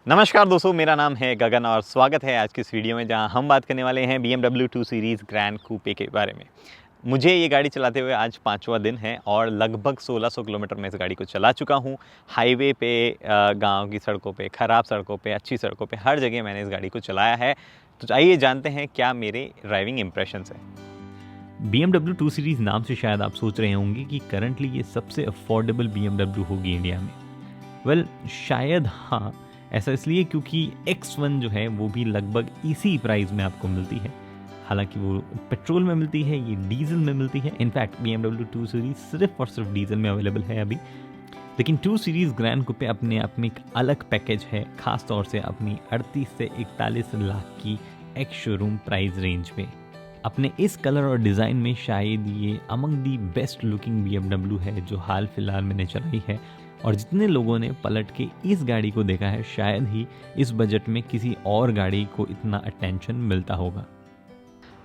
नमस्कार दोस्तों, मेरा नाम है गगन और स्वागत है आज की इस वीडियो में जहां हम बात करने वाले हैं BMW 2 सीरीज़ ग्रैंड कूपे के बारे में। मुझे ये गाड़ी चलाते हुए आज 5वां दिन है और लगभग 1600 किलोमीटर मैं इस गाड़ी को चला चुका हूँ। हाईवे पे, गांव की सड़कों पे, ख़राब सड़कों पे, अच्छी सड़कों पे, हर जगह मैंने इस गाड़ी को चलाया है। तो आइए जानते हैं क्या मेरे ड्राइविंग इम्प्रेशंस हैं। BMW 2 सीरीज़ नाम से शायद आप सोच रहे होंगे कि करंटली ये सबसे अफोर्डेबल BMW होगी इंडिया में। वेल, शायद हाँ, ऐसा इसलिए क्योंकि X1 जो है वो भी लगभग इसी प्राइस में आपको मिलती है। हालांकि वो पेट्रोल में मिलती है, ये डीजल में मिलती है। इनफैक्ट BMW 2 सीरीज़ सिर्फ और सिर्फ डीजल में अवेलेबल है अभी। लेकिन 2 सीरीज़ ग्रैंड कूपे अपने आप में एक अलग पैकेज है, खास तौर से अपनी 38 से 41 लाख की एक्स शोरूम प्राइस रेंज में। अपने इस कलर और डिज़ाइन में शायद ये among the best looking BMW है जो हाल फिलहाल मैंने चलाई है। और जितने लोगों ने पलट के इस गाड़ी को देखा है, शायद ही इस बजट में किसी और गाड़ी को इतना अटेंशन मिलता होगा।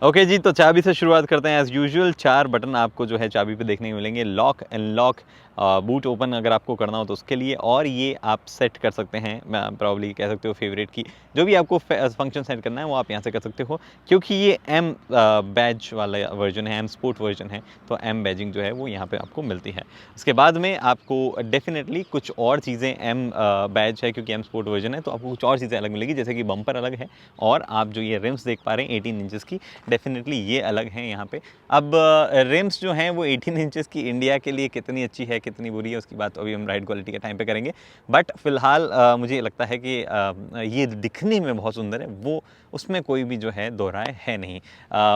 ओके जी, तो चाबी से शुरुआत करते हैं। एज़ यूजुअल 4 बटन आपको जो है चाबी पे देखने को मिलेंगे। लॉक, अनलॉक, बूट ओपन अगर आपको करना हो तो उसके लिए, और ये आप सेट कर सकते हैं, मैं प्रॉब्ली कह सकते हो फेवरेट की। जो भी आपको फंक्शन सेट करना है वो आप यहाँ से कर सकते हो, क्योंकि ये M बैज वाला वर्जन है, M स्पोर्ट वर्जन है, तो M बैजिंग जो है वो यहाँ पे आपको मिलती है। उसके बाद में आपको डेफिनेटली कुछ और चीज़ें, M बैज है क्योंकि M स्पोर्ट वर्जन है तो आपको कुछ और चीज़ें अलग मिलेगी, जैसे कि बम्पर अलग है, और आप जो ये रिम्स देख पा रहे हैं 18 इंचज़ की, डेफिनेटली ये अलग हैं यहाँ पे। अब रिम्स जो हैं वो 18 इंचेस की इंडिया के लिए कितनी अच्छी है कितनी बुरी है उसकी बात अभी हम राइड क्वालिटी के टाइम पे करेंगे। बट फिलहाल मुझे लगता है कि ये दिखने में बहुत सुंदर है, वो उसमें कोई भी जो है दो राय है नहीं।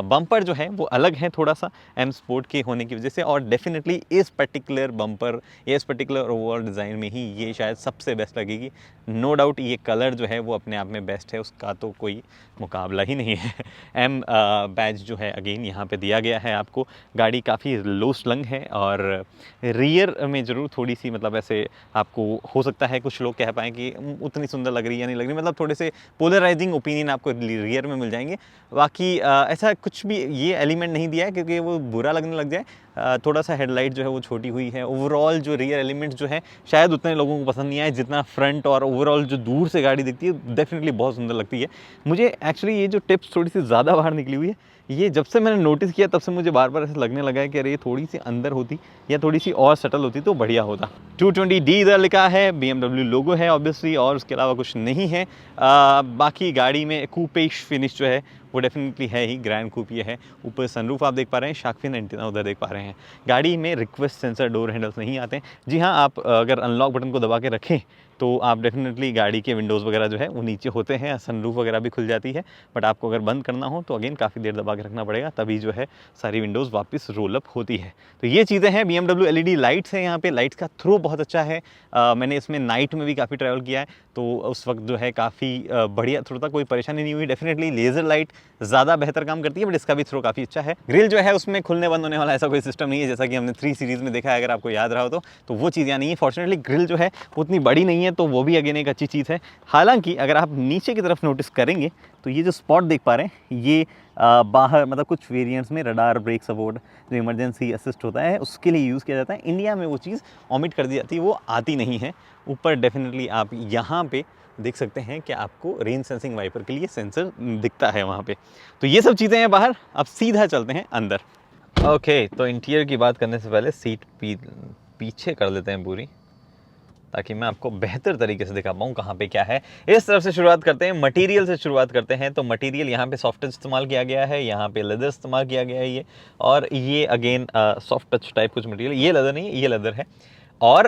बम्पर जो है वो अलग है थोड़ा सा M स्पोर्ट के होने की वजह से, और डेफिनेटली इस पर्टिकुलर बम्पर, इस पर्टिकुलर ओवरऑल डिज़ाइन में ही ये शायद सबसे बेस्ट लगेगी। नो डाउट ये कलर जो है वो अपने आप में बेस्ट है, उसका तो कोई मुकाबला ही नहीं है। M बैज जो है अगेन यहाँ पे दिया गया है आपको। गाड़ी काफ़ी लो स्लंग है, और रियर में ज़रूर थोड़ी सी मतलब ऐसे आपको हो सकता है कुछ लोग कह पाएँ कि उतनी सुंदर लग रही है या नहीं लग रही, मतलब थोड़े से पोलराइजिंग ओपिनियन आपको रियर में मिल जाएंगे। बाकी ऐसा कुछ भी ये एलिमेंट नहीं दिया है क्योंकि वो बुरा लगने लग जाए। थोड़ा सा हेडलाइट जो है वो छोटी हुई है। ओवरऑल जो रियर एलिमेंट्स जो है शायद उतने लोगों को पसंद नहीं आए जितना फ्रंट, और ओवरऑल जो दूर से गाड़ी दिखती है डेफिनेटली बहुत सुंदर लगती है। मुझे एक्चुअली ये जो टिप्स थोड़ी सी ज़्यादा बाहर निकली हुई है, ये जब से मैंने नोटिस किया तब से मुझे बार बार ऐसा लगने लगा है कि अरे ये थोड़ी सी अंदर होती या थोड़ी सी और सटल होती तो बढ़िया होता। 220D इधर लिखा है, BMW लोगो है ऑब्वियसली, और उसके अलावा कुछ नहीं है। बाकी गाड़ी में कूपेश फिनिश जो है वो डेफिनेटली है ही, ग्रैंड कूपे है। ऊपर सनरूफ आप देख पा रहे हैं, शार्क फिन एंटीना उधर देख पा रहे हैं। गाड़ी में रिक्वेस्ट सेंसर डोर हैंडल्स नहीं आते। जी हाँ, आप अगर अनलॉक बटन को दबा के रखें तो आप डेफिनेटली गाड़ी के विंडोज़ वगैरह जो है वो नीचे होते हैं, सनरूफ वगैरह भी खुल जाती है। बट आपको अगर बंद करना हो तो अगेन काफ़ी देर दबा के रखना पड़ेगा, तभी जो है सारी विंडोज़ वापस रोल अप होती है। तो ये चीज़ें हैं। BMW LED लाइट्स है यहाँ पे, लाइट्स का थ्रो बहुत अच्छा है। मैंने इसमें नाइट में भी काफ़ी ट्रैवल किया है तो उस वक्त जो है काफ़ी बढ़िया थ्रो था, कोई परेशानी नहीं हुई। डेफिनेटली लेज़र लाइट ज़्यादा बेहतर काम करती है, बट इसका भी थ्रो काफ़ी अच्छा है। ग्रिल जो है उसमें खुलने बंद होने वाला ऐसा कोई सिस्टम नहीं है, जैसा कि हमने 3 सीरीज़ में देखा है, अगर आपको याद रहा हो तो वो चीज़ यहाँ नहीं है। फॉर्चुनेटली ग्रिल जो है उतनी बड़ी नहीं है, तो वो भी अगेन एक अच्छी चीज़ है। हालांकि अगर आप नीचे की तरफ नोटिस करेंगे तो ये जो स्पॉट देख पा रहे हैं, ये बाहर मतलब कुछ वेरिएंट्स में रडार ब्रेक सपोर्ट जो इमरजेंसी असिस्ट होता है उसके लिए यूज़ किया जाता है। इंडिया में वो चीज़ ओमिट कर दी जाती है, वो आती नहीं है। ऊपर डेफिनेटली आप यहाँ पे देख सकते हैं कि आपको रेन सेंसिंग वाइपर के लिए सेंसर दिखता है वहाँ पे। तो ये सब चीज़ें हैं बाहर। अब सीधा चलते हैं अंदर। ओके, तो इंटीरियर की बात करने से पहले सीट पीछे कर लेते हैं पूरी, ताकि मैं आपको बेहतर तरीके से दिखा पाऊँ कहाँ पे क्या है। इस तरफ से शुरुआत करते हैं, मटेरियल से शुरुआत करते हैं। तो मटेरियल यहाँ पे सॉफ्ट टच इस्तेमाल किया गया है, यहाँ पे लेदर इस्तेमाल किया गया है ये, और ये अगेन सॉफ्ट टच टाइप कुछ मटेरियल, ये लेदर नहीं है, ये लेदर है। और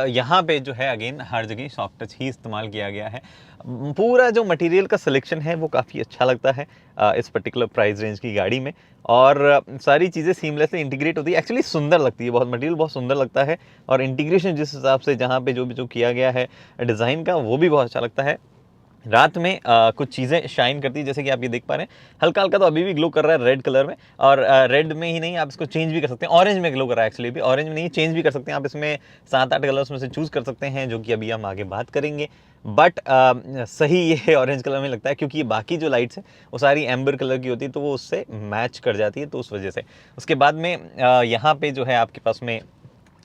यहाँ पे जो है अगेन हर जगह सॉफ्ट टच ही इस्तेमाल किया गया है। पूरा जो मटेरियल का सिलेक्शन है वो काफ़ी अच्छा लगता है इस पर्टिकुलर प्राइस रेंज की गाड़ी में, और सारी चीज़ें सीमलेसली इंटीग्रेट होती है। एक्चुअली सुंदर लगती है बहुत, मटेरियल बहुत सुंदर लगता है, और इंटीग्रेशन जिस हिसाब से जहाँ पे जो किया गया है डिज़ाइन का वो भी बहुत अच्छा लगता है। रात में कुछ चीज़ें शाइन करती है, जैसे कि आप ये देख पा रहे हैं, हल्का हल्का तो अभी भी ग्लो कर रहा है रेड कलर में, और रेड में ही नहीं, आप इसको चेंज भी कर सकते हैं। ऑरेंज में ग्लो कर रहा है एक्चुअली, भी ऑरेंज में नहीं, चेंज भी कर सकते हैं आप। इसमें 7-8 कलर्स में से चूज़ कर सकते हैं, जो कि अभी हम आगे बात करेंगे। बट सही ये ऑरेंज कलर में लगता है, क्योंकि बाकी जो लाइट्स हैं वो सारी एम्बर कलर की होती है, तो वो उससे मैच कर जाती है, तो उस वजह से। उसके बाद में यहाँ पे जो है आपके पास में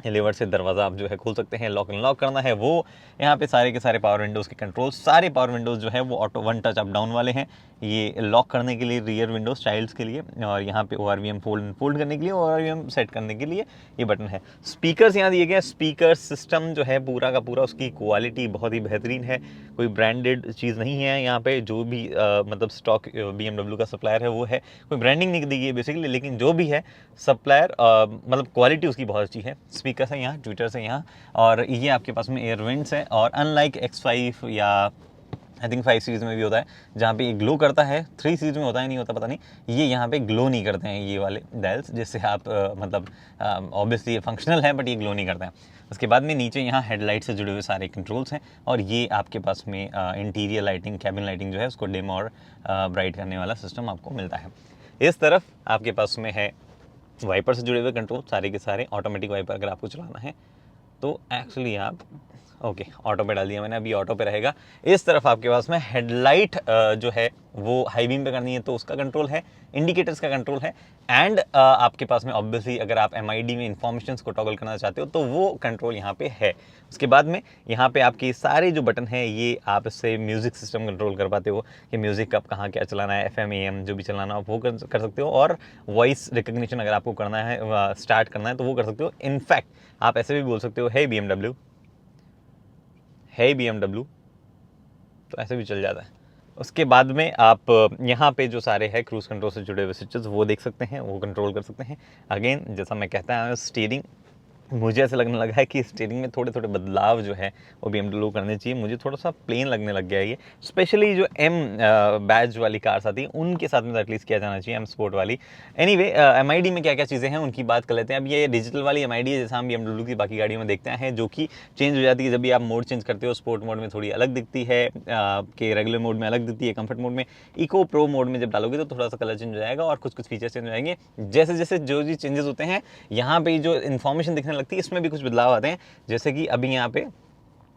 लीवर से दरवाज़ा आप जो है खोल सकते हैं। लॉक अनलॉक करना है वो यहाँ पे सारे के सारे पावर विंडोज़ के कंट्रोल, सारे पावर विंडोज़ जो है वो auto one touch up down वाले हैं। ये लॉक करने के लिए रियर विंडोज़ चाइल्ड्स के लिए, और यहाँ पे ORVM फोल्ड करने के लिए, ORVM सेट करने के लिए ये बटन है। स्पीकर्स यहाँ दिए गए हैं। स्पीकर सिस्टम जो है पूरा का पूरा, उसकी क्वालिटी बहुत ही बेहतरीन है, कोई ब्रांडेड चीज़ नहीं है यहाँ पे। जो भी मतलब स्टॉक BMW का सप्लायर है वो है, कोई ब्रांडिंग नहीं दी गई है बेसिकली, लेकिन जो भी है सप्लायर मतलब क्वालिटी उसकी बहुत अच्छी है। स्पीकर है यहाँ, ट्विटर्स है यहाँ, और ये आपके पास में एयर वेंट्स है। और अनलाइक X5 या आई थिंक 5 सीरीज़ में भी होता है जहाँ पे ये ग्लो करता है, 3 सीरीज़ में होता है नहीं होता पता नहीं, ये यहाँ पे ग्लो नहीं करते हैं ये वाले डायल्स, जिससे आप मतलब ऑब्वियसली ये फंक्शनल है बट ये ग्लो नहीं करते हैं। उसके बाद में नीचे यहाँ हेडलाइट से जुड़े हुए सारे कंट्रोल्स हैं, और ये आपके पास में इंटीरियर लाइटिंग, कैबिन लाइटिंग जो है उसको डिम और ब्राइट करने वाला सिस्टम आपको मिलता है। इस तरफ आपके पास में है वाइपर से जुड़े हुए कंट्रोल, सारे के सारे ऑटोमेटिक वाइपर अगर आपको चलाना है तो एक्चुअली आप ओके ऑटो पे डाल दिया मैंने, अभी ऑटो पे रहेगा। इस तरफ आपके पास में हेडलाइट जो है वो हाई बीम पे करनी है तो उसका कंट्रोल है, इंडिकेटर्स का कंट्रोल है, एंड आपके पास में ऑब्वियसली अगर आप MID में इंफॉर्मेशन को टॉगल करना चाहते हो तो वो कंट्रोल यहाँ पे है। उसके बाद में यहाँ पे आपके सारे जो बटन हैं ये आप इससे म्यूज़िक सिस्टम कंट्रोल कर पाते हो कि म्यूज़िक कब कहाँ क्या चलाना है, FM AM जो भी चलाना हो वो कर सकते हो, और वॉइस रिकग्निशन अगर आपको करना है, स्टार्ट करना है तो वो कर सकते हो। इनफैक्ट आप ऐसे भी बोल सकते हो हे BMW, तो ऐसे भी चल जाता है। उसके बाद में आप यहाँ पे जो सारे है क्रूज़ कंट्रोल से जुड़े हुए स्विचेस वो देख सकते हैं, वो कंट्रोल कर सकते हैं। अगेन जैसा मैं कहता हूँ स्टीयरिंग, मुझे ऐसा लगने लगा है कि स्टीयरिंग में थोड़े थोड़े बदलाव जो है वो BMW करने चाहिए। मुझे थोड़ा सा प्लेन लगने लग गया है ये, स्पेशली जो M बैज वाली कार्स आती हैं उनके साथ में एटलीस्ट किया जाना चाहिए, M स्पोर्ट वाली। एनीवे MID में क्या क्या चीज़ें हैं उनकी बात कर लेते हैं। अब ये डिजिटल वाली MID है जैसा हम BMW की बाकी गाड़ियों में देखते हैं, जो कि चेंज हो जाती है जब भी आप मोड चेंज करते हो। स्पोर्ट मोड में थोड़ी अलग दिखती है, कि रेगुलर मोड में अलग दिखती है, कंफर्ट मोड में, इको प्रो मोड में जब डालोगे तो थोड़ा सा कलर चेंज हो जाएगा और कुछ फीचर्स चेंज हो जाएंगे। जैसे जैसे जो भी चेंजेस होते हैं यहाँ पे जो इन्फॉर्मेशन दिखने लगती है इसमें भी कुछ बदलाव आते हैं। जैसे कि अभी यहाँ पे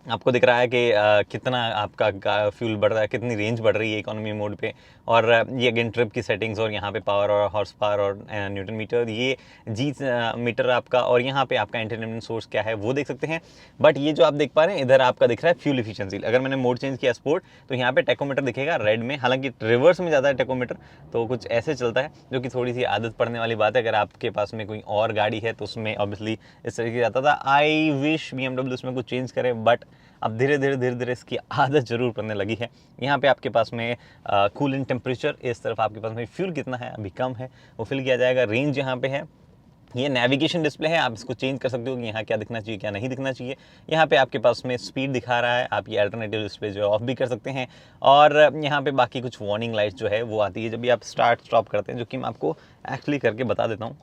आपको दिख रहा है कि कितना आपका फ्यूल बढ़ रहा है, कितनी रेंज बढ़ रही है इकोनॉमी मोड पे, और ये अगेन ट्रिप की सेटिंग्स, और यहाँ पे पावर और हॉर्स पावर और न्यूटन मीटर, ये जी मीटर आपका, और यहाँ पे आपका एंटरटेनमेंट सोर्स क्या है वो देख सकते हैं। बट ये जो आप देख पा रहे हैं इधर आपका दिख रहा है फ्यूल इफिशिएंसी। अगर मैंने मोड चेंज किया स्पोर्ट तो यहाँ पे टेकोमीटर दिखेगा रेड में, हालांकि रिवर्स में ज़्यादा है टेकोमीटर, तो कुछ ऐसे चलता है जो कि थोड़ी सी आदत पड़ने वाली बात है। अगर आपके पास में कोई और गाड़ी है तो उसमें ऑब्वियसली इस तरीके से आता था। आई विश BMW इसमें कुछ चेंज करे, बट अब धीरे धीरे इसकी आदत जरूर पड़ने लगी है। यहाँ पे आपके पास में कूलिंग टेम्परेचर, इस तरफ आपके पास में फ्यूल कितना है अभी कम है वो फिल किया जाएगा। रेंज यहाँ पे है, ये नेविगेशन डिस्प्ले है, आप इसको चेंज कर सकते हो कि यहाँ क्या दिखना चाहिए क्या नहीं दिखना चाहिए। यहाँ पे आपके पास में स्पीड दिखा रहा है, आप ये अल्टरनेटिव डिस्प्ले जो है ऑफ भी कर सकते हैं। और यहाँ पे बाकी कुछ वार्निंग लाइट्स जो है वो आती है जब भी आप स्टार्ट स्टॉप करते हैं, जो कि मैं आपको एक्चुअली करके बता देता हूँ।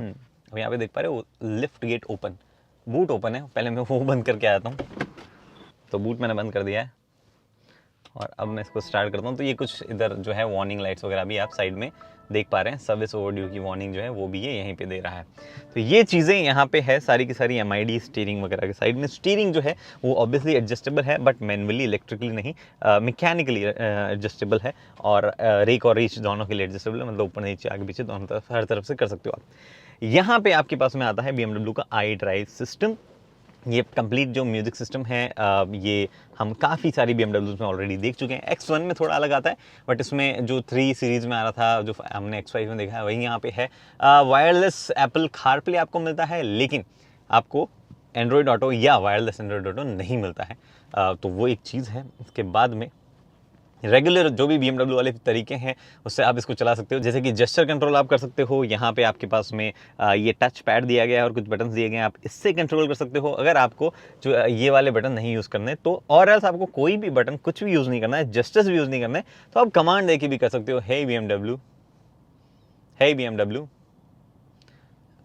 अब यहाँ पे देख पा रहे हो lift gate open, boot open है, पहले मैं वो बंद करके आया था, तो बूट मैंने बंद कर दिया है और अब मैं इसको स्टार्ट करता हूँ। तो ये कुछ इधर जो है वार्निंग लाइट्स वगैरह भी आप साइड में देख पा रहे हैं, सर्विस ओवरड्यू की वार्निंग जो है वो भी ये यहीं पे दे रहा है। तो ये चीज़ें यहाँ पे है सारी की सारी MID स्टीयरिंग वगैरह के साइड में। स्टीयरिंग जो है वो ऑब्वियसली एडजस्टेबल है, बट मैनुअली इलेक्ट्रिकली नहीं, मैकेनिकली एडजस्टेबल है, और रेक और रीच दोनों के लिए एडजस्टेबल है, मतलब ऊपर नीचे आगे पीछे दोनों तरफ हर तरफ से कर सकते हो आप। यहाँ पे आपके पास में आता है BMW का iDrive सिस्टम। ये कंप्लीट जो म्यूज़िक सिस्टम है ये हम काफ़ी सारी BMWs में ऑलरेडी देख चुके हैं। X1 में थोड़ा अलग आता है, बट इसमें जो 3 सीरीज़ में आ रहा था, जो हमने X5 में देखा है, वही यहाँ पे है। वायरलेस एप्पल कारप्ले आपको मिलता है, लेकिन आपको एंड्रॉयड ऑटो या वायरलेस एंड्रॉयड ऑटो नहीं मिलता है, तो वो एक चीज़ है। उसके बाद में रेगुलर जो भी BMW वाले तरीके हैं उससे आप इसको चला सकते हो, जैसे कि जेस्चर कंट्रोल आप कर सकते हो। यहाँ पे आपके पास में ये टच पैड दिया गया है और कुछ बटन दिए गए हैं, आप इससे कंट्रोल कर सकते हो अगर आपको जो ये वाले बटन नहीं यूज़ करने तो। और एल्स आपको कोई भी बटन कुछ भी यूज़ नहीं करना है, जेस्चर्स भी यूज़ नहीं करना है, तो आप कमांड दे के भी कर सकते हो, हे BMW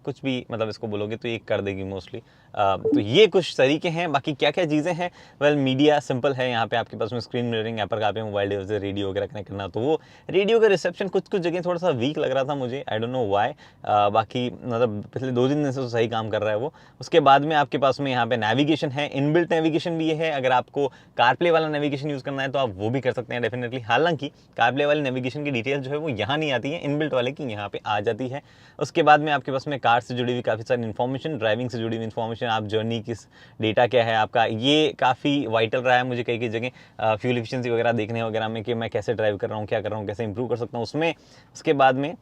कुछ भी मतलब इसको बोलोगे तो ये कर देगी मोस्टली। तो ये कुछ तरीके हैं। बाकी क्या क्या चीज़ें हैं, वेल मीडिया सिंपल है। यहाँ पे आपके पास में स्क्रीन मिररिंग, एपर का मोबाइल डिवाइस से रेडियो वगैरह कनेक्ट करना, तो वो रेडियो का रिसेप्शन कुछ जगह थोड़ा सा वीक लग रहा था मुझे, आई डोंट नो व्हाई। बाकी मतलब पिछले 2 दिन से तो सही काम कर रहा है वो। उसके बाद में आपके पास में यहाँ पे नेविगेशन है, इनबिल्ट नेविगेशन भी है। अगर आपको कारप्ले वाला नेविगेशन यूज़ करना है तो आप वो भी कर सकते हैं डेफिनेटली। हालांकि कारप्ले वाले नेविगेशन की डिटेल्स जो है वो यहाँ नहीं आती है, इनबिल्ट वाले की यहाँ पे आ जाती है। उसके बाद में आपके पास में कार से जुड़ी हुई काफ़ी सारी इन्फॉर्मेशन, ड्राइविंग से जुड़ी हुई इन्फॉर्मेशन, आप जर्नी किस डेटा क्या है आपका, ये काफ़ी वाइटल रहा है मुझे कई कई जगह फ्यूल एफिशिएंसी वगैरह देखने वगैरह में कि मैं कैसे ड्राइव कर रहा हूँ, क्या कर रहा हूँ, कैसे इंप्रूव कर सकता हूँ उसमें। उसके बाद में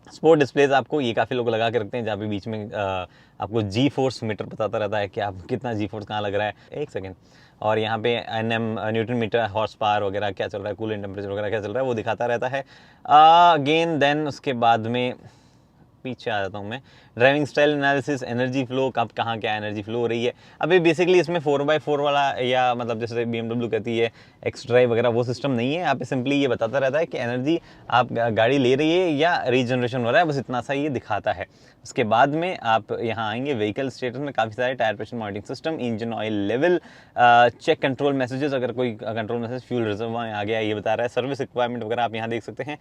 स्पोर्ट डिस्प्लेज आपको ये काफ़ी लोग लगा के रखते हैं, जहाँ पे बीच में आपको जी फोर्स मीटर बताता रहता है कि आप कितना जी फोर्स कहाँ लग रहा है, एक सेकेंड, और यहाँ पे NM newton metre, horse power वगैरह क्या चल रहा है, कूलिंग टेम्परेचर वगैरह क्या चल रहा है, वो दिखाता रहता है। अगेन देन उसके बाद में पीछे आ जाता हूँ मैं, driving style analysis, energy flow, कब कहाँ क्या एनर्जी फ्लो हो रही है। अभी बेसिकली इसमें 4x4 वाला, या मतलब जैसे BMW कहती है एक्स ड्राइव वगैरह, वो सिस्टम नहीं है। यहाँ पे सिंपली ये बताता रहता है कि एनर्जी आप गाड़ी ले रही है या रीजनरेशन हो रहा है, बस इतना सा ये दिखाता है। उसके बाद में आप यहाँ आएंगे व्हीकल स्टेटस में, काफ़ी सारे tyre pressure monitoring system, engine oil level, check control messages, अगर कोई कंट्रोल मैसेज फ्यूल रिजर्व आ गया ये बता रहा है, सर्विस रिक्वायरमेंट वगैरह आप यहाँ देख सकते हैं।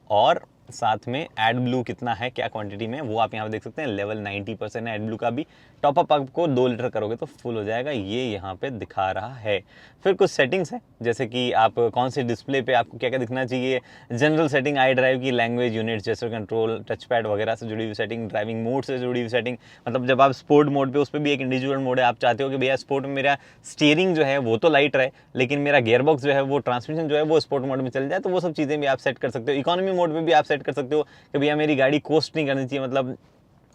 और साथ में एड ब्लू कितना है, क्या क्वांटिटी में, वो आप यहाँ पे देख सकते हैं। लेवल 90% है एड ब्लू का भी। टॉपअप आपको 2 लीटर करोगे तो फुल हो जाएगा, ये यहाँ पे दिखा रहा है। फिर कुछ सेटिंग्स है, जैसे कि आप कौन सी डिस्प्ले पे आपको क्या क्या दिखना चाहिए, जनरल सेटिंग, आई ड्राइव की, language unit, gesture control, touch pad वगैरह से जुड़ी हुई सेटिंग, ड्राइविंग मोड से जुड़ी हुई सेटिंग, मतलब जब आप स्पोर्ट मोड पे, उस पर भी एक इंडिविजुअल मोड है, आप चाहते हो कि भैया स्पोर्ट में मेरा स्टीयरिंग जो है वो तो लाइट रहे, लेकिन मेरा गियरबॉक्स जो है वो, ट्रांसमिशन जो है वो स्पोर्ट मोड में चल जाए, तो वो सब चीज़ें भी आप सेट कर सकते हो। इकोनॉमी मोड में भी आप सेट कर सकते हो कि भैया मेरी गाड़ी कोस्ट नहीं करनी चाहिए, मतलब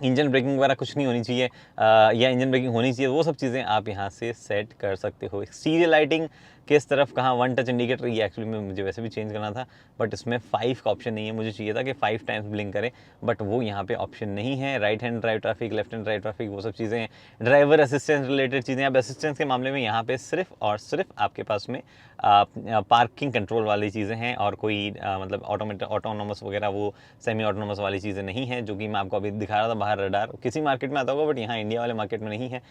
इंजन ब्रेकिंग वगैरह कुछ नहीं होनी चाहिए, या इंजन ब्रेकिंग होनी चाहिए, वो सब चीज़ें आप यहाँ से सेट कर सकते हो। सीरियल लाइटिंग किस तरफ कहाँ, 1 टच इंडिकेटर, ये एक्चुअली में मुझे वैसे भी चेंज करना था, बट इसमें 5 का ऑप्शन नहीं है, मुझे चाहिए था कि 5 टाइम्स ब्लिंक करे, बट वो यहाँ पे ऑप्शन नहीं है। Right hand drive traffic, left hand drive traffic, वो सब चीज़ें हैं। ड्राइवर असिस्टेंस रिलेटेड चीज़ें, अब असिस्टेंस के मामले में यहाँ पे सिर्फ और सिर्फ आपके पास में पार्किंग कंट्रोल वाली चीज़ें हैं, और कोई मतलब ऑटोनोमस वगैरह, वो सेमी ऑटोनोमस वाली चीज़ें नहीं हैं, जो कि मैं आपको अभी दिखा रहा था। बाहर रडार किसी मार्केट में आता होगा, बट यहाँ इंडिया वाले मार्केट में नहीं है।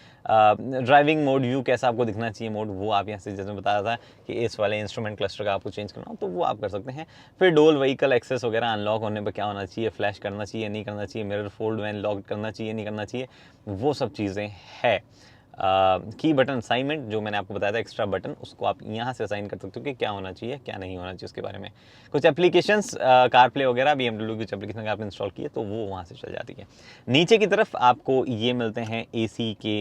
ड्राइविंग मोड व्यू कैसा आपको दिखना चाहिए मोड, वो आप यहाँ से जैसे बता रहा था कि इस वाले इंस्ट्रूमेंट क्लस्टर का आपको चेंज करना हो तो वो आप कर सकते हैं। फिर डोल व्हीकल एक्सेस वगैरह अनलॉक होने पर क्या होना चाहिए, फ्लैश करना चाहिए नहीं करना चाहिए, मिरर फोल्ड वैन लॉक करना चाहिए नहीं करना चाहिए, वो सब चीज़ें है। की बटन असाइनमेंट, जो मैंने आपको बताया था एक्स्ट्रा बटन, उसको आप यहाँ से असाइन कर सकते हो कि क्या होना चाहिए क्या नहीं होना चाहिए उसके बारे में। कुछ एप्लीकेशंस, कार प्ले वगैरह, BMW की कुछ एप्लीकेशन आप इंस्टॉल किए तो वो वहाँ से चल जाती है। नीचे की तरफ आपको ये मिलते हैं AC के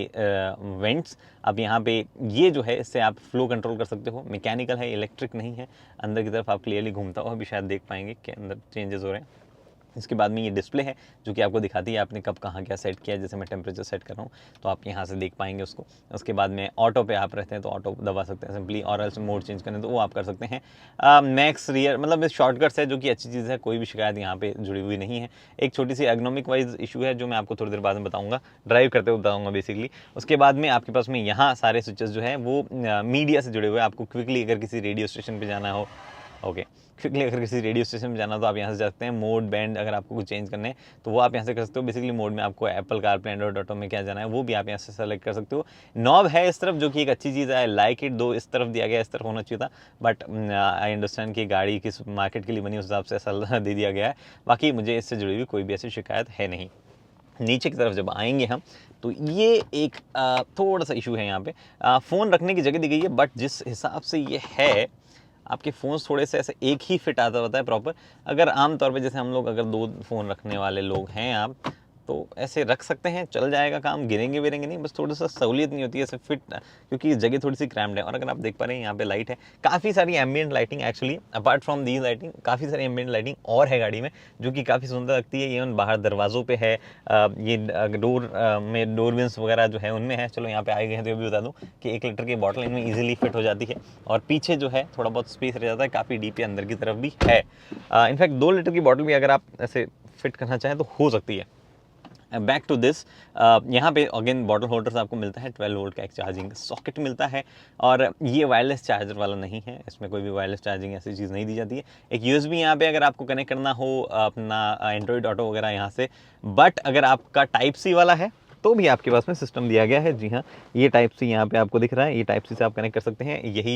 वेंट्स। अब यहाँ पे ये जो है, इससे आप फ्लो कंट्रोल कर सकते हो, मैकेनिकल है, इलेक्ट्रिक नहीं है। अंदर की तरफ आप क्लियरली घूमता हुआ भी शायद देख पाएंगे कि अंदर चेंजेस हो रहे हैं। इसके बाद में ये डिस्प्ले है जो कि आपको दिखाती है आपने कब कहाँ क्या सेट किया है। जैसे मैं टेम्परेचर सेट कर रहा हूँ तो आप यहाँ से देख पाएंगे उसको। उसके बाद में ऑटो पे आप रहते हैं तो ऑटो दबा सकते हैं सिंपली, और एल्स मोड चेंज करने तो वो आप कर सकते हैं। मैक्स रियर, मतलब शॉर्टकट्स है जो कि अच्छी चीज़ है, कोई भी शिकायत यहाँ पे जुड़ी हुई नहीं है। एक छोटी सी एर्गोनॉमिक वाइज इशू है जो मैं आपको थोड़ी देर बाद में बताऊँगा, ड्राइव करते हुए बताऊँगा बेसिकली। उसके बाद में आपके पास में यहाँ सारे स्विचेस जो है वो मीडिया से जुड़े हुए हैं। आपको क्विकली अगर किसी रेडियो स्टेशन पर जाना हो, ओके, क्विकली अगर किसी रेडियो स्टेशन में जाना तो आप यहाँ से जा सकते हैं। मोड बैंड अगर आपको कुछ चेंज करने हैं तो वो आप यहाँ से कर सकते हो। बेसिकली मोड में आपको एप्पल कारप्ले, एंड्रॉइड ऑटो में क्या जाना है वो भी आप यहाँ से सेलेक्ट कर सकते हो। नॉब है इस तरफ जो कि एक अच्छी चीज़ है, लाइक इट, दो इस तरफ दिया गया, इस तरफ होना चाहिए था, बट आई अंडरस्टैंड कि गाड़ी किस मार्केट के लिए बनी उस हिसाब से ऐसा दे दिया गया है। बाकी मुझे इससे जुड़ी हुई कोई भी ऐसी शिकायत है नहीं। नीचे की तरफ जब आएंगे हम तो ये एक थोड़ा सा इशू है यहाँ पे, फ़ोन रखने की जगह दी गई है, बट जिस हिसाब से ये है आपके फ़ोन्स थोड़े से ऐसे एक ही फिट आता होता है प्रॉपर। अगर आम तौर पे जैसे हम लोग अगर 2 फ़ोन रखने वाले लोग हैं आप, तो ऐसे रख सकते हैं, चल जाएगा काम, गिरेंगे विरेंगे नहीं, बस थोड़ा सा सहूलियत नहीं होती है ऐसे फिट, क्योंकि जगह थोड़ी सी क्रैम्ड है। और अगर आप देख पा रहे हैं यहाँ पे लाइट है, काफ़ी सारी ambient lighting, actually apart from the lighting काफ़ी सारी एम्बियंट लाइटिंग और है गाड़ी में जो कि काफ़ी सुंदर लगती है। इवन बाहर दरवाज़ों पे है, ये डोर में डोर विंस वगैरह जो है उनमें है। चलो यहाँ पे आए गए हैं तो ये भी बता दूँ कि 1 लीटर की बॉटल इनमें ईजिली फिट हो जाती है, और पीछे जो है थोड़ा बहुत स्पेस रह जाता है, काफ़ी डीप है, अंदर की तरफ भी है। इनफैक्ट 2 लीटर की बॉटल भी अगर आप ऐसे फिट करना चाहें तो हो सकती है। बैक टू दिस, यहाँ पे अगेन बॉटल होल्डर्स आपको मिलता है, 12 वोल्ट का एक चार्जिंग सॉकेट मिलता है, और ये वायरलेस चार्जर वाला नहीं है, इसमें कोई भी वायरलेस चार्जिंग ऐसी चीज़ नहीं दी जाती है। एक USB यहाँ पे अगर आपको कनेक्ट करना हो अपना एंड्रॉइड ऑटो वगैरह यहाँ से, बट अगर आपका टाइप C वाला है तो भी आपके पास में सिस्टम दिया गया है। जी हाँ, ये टाइप C यहाँ पे आपको दिख रहा है, ये टाइप C से आप कनेक्ट कर सकते हैं, यही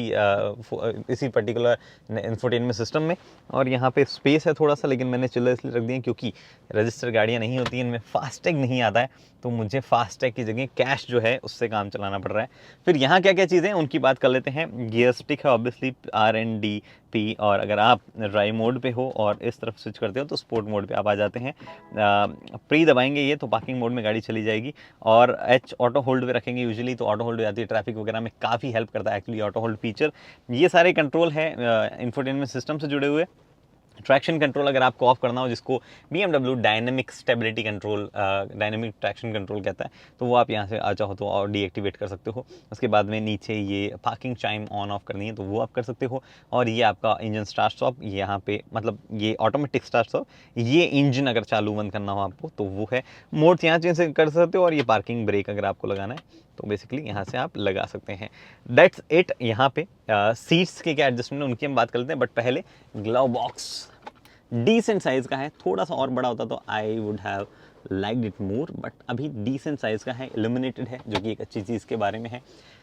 इसी पर्टिकुलर इंफोटेनमेंट सिस्टम में। और यहाँ पे स्पेस है थोड़ा सा, लेकिन मैंने चिल्लर इसलिए रख दिया क्योंकि रजिस्टर गाड़ियाँ नहीं होती, इनमें फास्टैग नहीं आता है, तो मुझे फास्टैग की जगह कैश जो है उससे काम चलाना पड़ रहा है। फिर यहाँ क्या क्या चीज़ें हैं उनकी बात कर लेते हैं। गियर स्टिक है, ऑब्वियसली R&D पी, और अगर आप ड्राई मोड पे हो और इस तरफ स्विच करते हो तो स्पोर्ट मोड पे आप आ जाते हैं। प्री दबाएंगे ये तो पार्किंग मोड में गाड़ी चली जाएगी, और एच ऑटो होल्ड पे रखेंगे यूजुअली तो ऑटो होल्ड हो जाती है। ट्रैफिक वगैरह में काफ़ी हेल्प करता है एक्चुअली ऑटो होल्ड फीचर। ये सारे कंट्रोल हैं इंफोटेनमेंट सिस्टम से जुड़े हुए। ट्रैक्शन कंट्रोल अगर आपको ऑफ करना हो, जिसको BMW dynamic stability control, dynamic traction control कहता है, तो वो आप यहाँ से आ चाहो तो और डीएक्टिवेट कर सकते हो। उसके बाद में नीचे ये पार्किंग चाइम ऑन ऑफ करनी है तो वो आप कर सकते हो। और ये आपका इंजन स्टार्ट स्टॉप, यहाँ पे मतलब ये ऑटोमेटिक स्टार्ट स्टॉप, ये इंजन अगर चालू बंद करना हो आपको तो वो है। मोड यहाँ चेंज कर सकते हो, और ये पार्किंग ब्रेक अगर आपको लगाना है तो बेसिकली यहाँ से आप लगा सकते हैं। That's it. यहाँ पे सीट्स के क्या एडजस्टमेंट है उनकी हम बात कर लेते हैं, बट पहले ग्लव बॉक्स डिसेंट साइज़ का है। थोड़ा सा और बड़ा होता तो I would have liked it more, but अभी डिसेंट साइज़ का है, इल्यूमिनेटेड है, जो कि एक अच्छी चीज़ के बारे में है।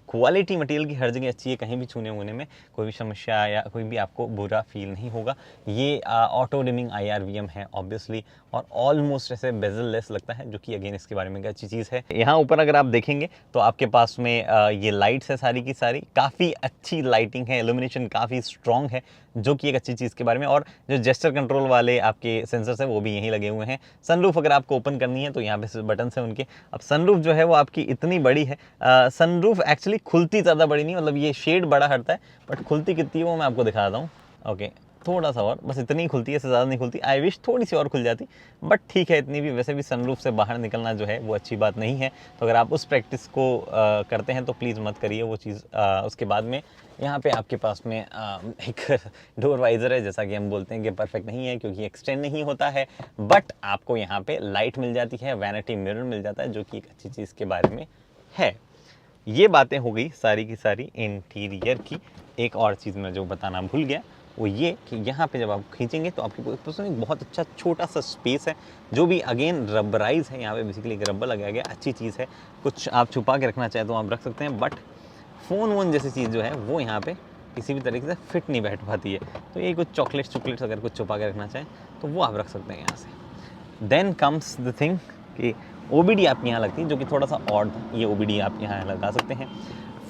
क्वालिटी मटेरियल की हर जगह अच्छी है, कहीं भी छूने वूने में कोई भी समस्या या कोई भी आपको बुरा फील नहीं होगा। ये ऑटो डिमिंग IRVM है ऑब्वियसली, और ऑलमोस्ट ऐसे बेजल लेस लगता है, जो कि अगेन इसके बारे में एक अच्छी चीज़ है। यहाँ ऊपर अगर आप देखेंगे तो आपके पास में ये लाइट्स है सारी की सारी, काफ़ी अच्छी लाइटिंग है, इल्यूमिनेशन काफ़ी स्ट्रॉन्ग है, जो कि एक अच्छी चीज़ के बारे में। और जो जेस्चर कंट्रोल वाले आपके सेंसर्स हैं वो भी यहीं लगे हुए हैं। सनरूफ अगर आपको ओपन करनी है तो यहाँ पे बटन है उनके। अब सनरूफ जो है वो आपकी इतनी बड़ी है, सनरूफ एक्चुअली खुलती ज़्यादा बड़ी नहीं, मतलब ये शेड बड़ा हटता है, बट खुलती कितनी है वो मैं आपको दिखाता हूँ। ओके, थोड़ा सा और, बस इतनी ही खुलती है, इससे ज़्यादा नहीं खुलती। आई विश थोड़ी सी और खुल जाती, बट ठीक है इतनी भी। वैसे भी सनरूफ से बाहर निकलना जो है वो अच्छी बात नहीं है, तो अगर आप उस प्रैक्टिस को करते हैं तो प्लीज़ मत करिए वो चीज़। उसके बाद में यहाँ पे आपके पास में एक डोर वाइज़र है, जैसा कि हम बोलते हैं कि परफेक्ट नहीं है क्योंकि एक्सटेंड नहीं होता है, बट आपको यहाँ पे लाइट मिल जाती है, वैनिटी मिरर मिल जाता है, जो कि एक अच्छी चीज़ के बारे में है। ये बातें हो गई सारी की सारी इंटीरियर की। एक और चीज़ मैं जो बताना भूल गया वो ये कि यहाँ पे जब आप खींचेंगे तो आपके पास एक बहुत अच्छा छोटा सा स्पेस है, जो भी अगेन रबराइज है। यहाँ पे बेसिकली एक रबर लगाया गया, अच्छी चीज़ है। कुछ आप छुपा के रखना चाहे तो आप रख सकते हैं, बट फ़ोन वोन जैसी चीज़ जो है वो यहाँ पे किसी भी तरीके से फिट नहीं बैठ पाती है। तो ये कुछ चॉकलेट्स अगर कुछ छुपा के रखना चाहें तो वो आप रख सकते हैं यहाँ से। देन कम्स द थिंग कि OBD आपके यहाँ लगती है, जो कि थोड़ा सा ऑड है। ये OBD आप यहाँ लगा सकते हैं।